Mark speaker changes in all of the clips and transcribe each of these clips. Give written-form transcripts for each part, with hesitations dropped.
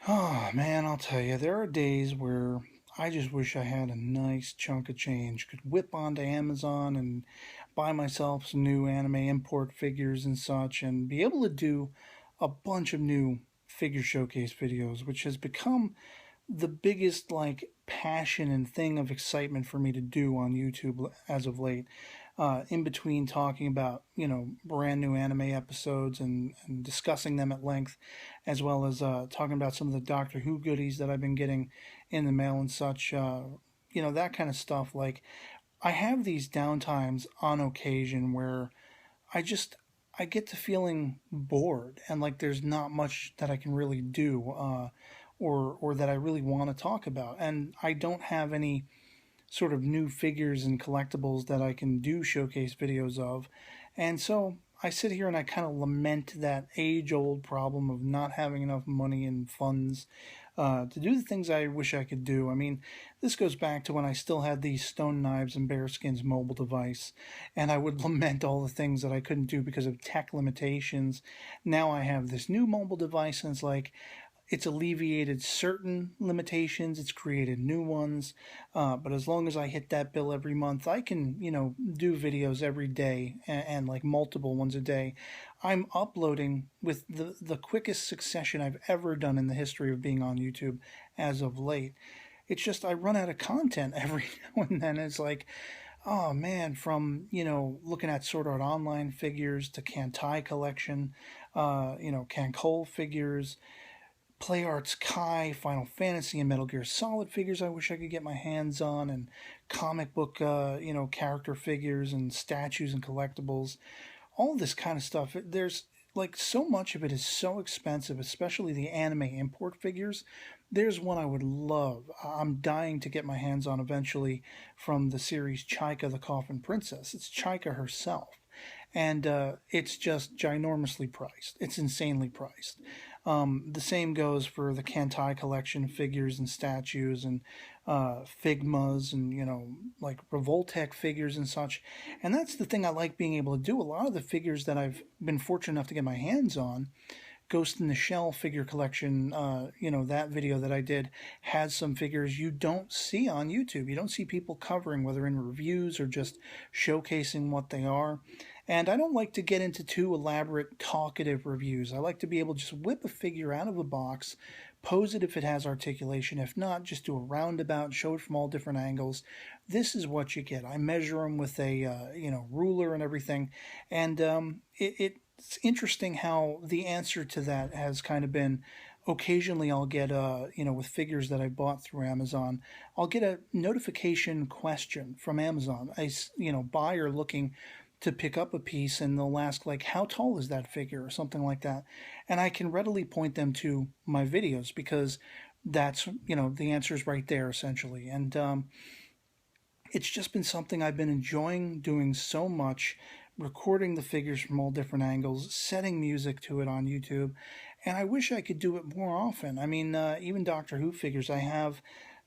Speaker 1: Oh man, I'll tell you, there are days where I just wish I had a nice chunk of change, could whip onto Amazon and buy myself some new anime import figures and such, and be able to do a bunch of new figure showcase videos, which has become the biggest passion and thing of excitement for me to do on YouTube as of late. In between talking about brand new anime episodes and discussing them at length, as well as talking about some of the Doctor Who goodies that I've been getting in the mail and such. That kind of stuff. Like I have these downtimes on occasion where I just I get to feeling bored and like there's not much that I can really do, or that I really want to talk about, and I don't have any sort of new figures and collectibles that I can do showcase videos of, and so I sit here and I kind of lament that age-old problem of not having enough money and funds to do the things I wish I could do. I mean, this goes back to when I still had the Stone Knives and Bearskins mobile device, and I would lament all the things that I couldn't do because of tech limitations. Now I have this new mobile device, and it's alleviated certain limitations, it's created new ones, but as long as I hit that bill every month, I can do videos every day, and like multiple ones a day. I'm uploading with the quickest succession I've ever done in the history of being on YouTube as of late. It's just I run out of content every now and then. It's like, oh man, from looking at Sword Art Online figures to Kantai collection, Cancol figures, Play Arts Kai, Final Fantasy, and Metal Gear Solid figures I wish I could get my hands on, and comic book, character figures and statues and collectibles. All this kind of stuff. There's like so much of it is so expensive, especially the anime import figures. There's one I would love. I'm dying to get my hands on eventually from the series Chaika the Coffin Princess. It's Chaika herself. And it's just ginormously priced. It's insanely priced. The same goes for the Kantai collection figures and statues and Figmas and like Revoltech figures and such. And that's the thing I like being able to do. A lot of the figures that I've been fortunate enough to get my hands on, Ghost in the Shell figure collection, that video that I did has some figures you don't see on YouTube. You don't see people covering, whether in reviews or just showcasing what they are. And I don't like to get into too elaborate, talkative reviews. I like to be able to just whip a figure out of a box, pose it if it has articulation. If not, just do a roundabout, show it from all different angles. This is what you get. I measure them with a ruler and everything, and it's interesting how the answer to that has kind of been. Occasionally, I'll get with figures that I bought through Amazon, I'll get a notification question from Amazon. Buyer looking to pick up a piece, and they'll ask like, how tall is that figure or something like that, and I can readily point them to my videos because that's the answer is right there essentially. And it's just been something I've been enjoying doing so much, recording the figures from all different angles, setting music to it on YouTube, and I wish I could do it more often. I mean, even Doctor Who figures, I have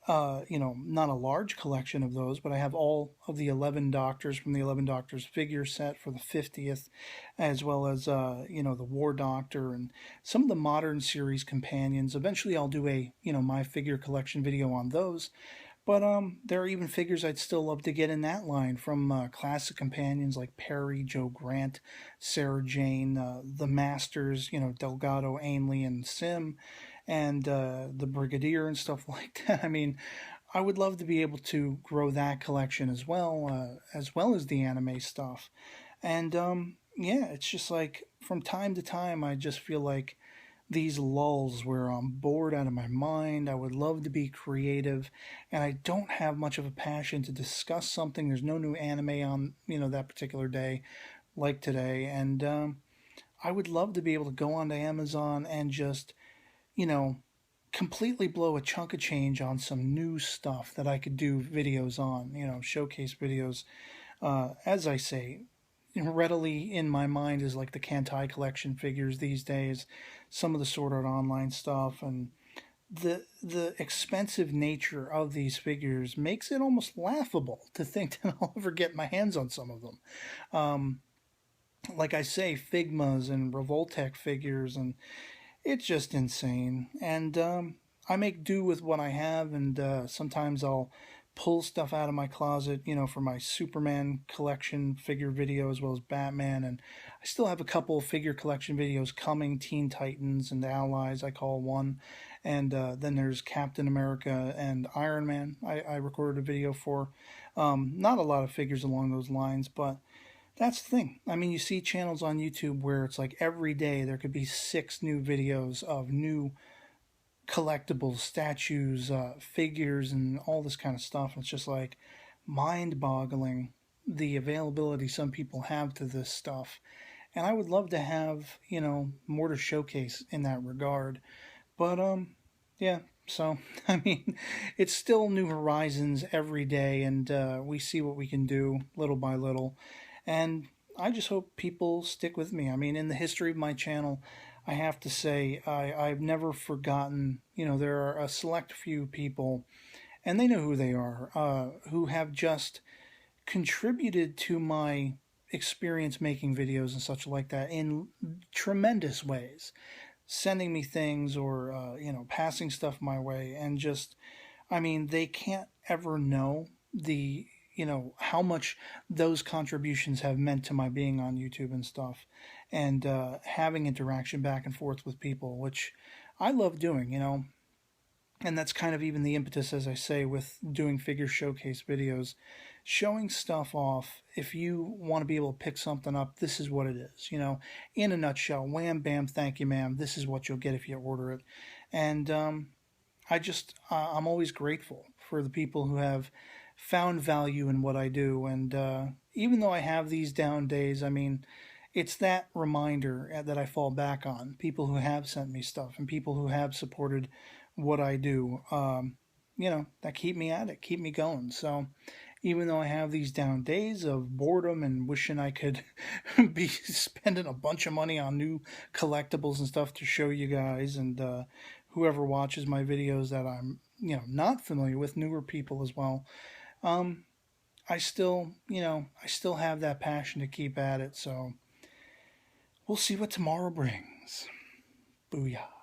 Speaker 1: not a large collection of those, but I have all of the 11 Doctors from the 11 Doctors figure set for the 50th, as well as, the War Doctor and some of the modern series companions. Eventually, I'll do a, my figure collection video on those. But there are even figures I'd still love to get in that line from classic companions like Perry, Joe Grant, Sarah Jane, the Masters, Delgado, Ainley, and Sim, and the Brigadier and stuff like that. I mean, I would love to be able to grow that collection as well as the anime stuff. And yeah, it's just like from time to time, I just feel like these lulls where I'm bored out of my mind. I would love to be creative, and I don't have much of a passion to discuss something. There's no new anime on that particular day, like today, and I would love to be able to go onto Amazon and just you know completely blow a chunk of change on some new stuff that I could do videos on. Showcase videos. As I say, readily in my mind is like the Kantai collection figures these days, some of the Sword Art Online stuff, and the expensive nature of these figures makes it almost laughable to think that I'll ever get my hands on some of them. Like I say, Figmas and Revoltech figures, and It's just insane. And I make do with what I have, and sometimes I'll pull stuff out of my closet, for my Superman collection figure video as well as Batman. And I still have a couple of figure collection videos coming, Teen Titans and Allies, I call one. And then there's Captain America and Iron Man, I recorded a video for. Not a lot of figures along those lines, but that's the thing. I mean, you see channels on YouTube where it's like every day there could be six new videos of new collectibles, statues, figures, and all this kind of stuff. It's just like mind boggling the availability some people have to this stuff. And I would love to have, more to showcase in that regard. But, yeah, so, I mean, it's still new horizons every day, and we see what we can do little by little. And I just hope people stick with me. I mean, in the history of my channel, I have to say I've never forgotten. There are a select few people, and they know who they are, who have just contributed to my experience making videos and such like that in tremendous ways, sending me things or passing stuff my way, and just, I mean, they can't ever know the how much those contributions have meant to my being on YouTube and stuff, and having interaction back and forth with people, which I love doing. And that's kind of even the impetus, as I say, with doing figure showcase videos, showing stuff off. If you want to be able to pick something up, this is what it is. In a nutshell, wham, bam, thank you, ma'am. This is what you'll get if you order it. And I'm always grateful for the people who have found value in what I do. And even though I have these down days, I mean, it's that reminder that I fall back on. People who have sent me stuff and people who have supported what I do, that keep me at it, keep me going. So even though I have these down days of boredom and wishing I could be spending a bunch of money on new collectibles and stuff to show you guys and whoever watches my videos that I'm, not familiar with, newer people as well. Um, I still have that passion to keep at it. So we'll see what tomorrow brings. Booyah.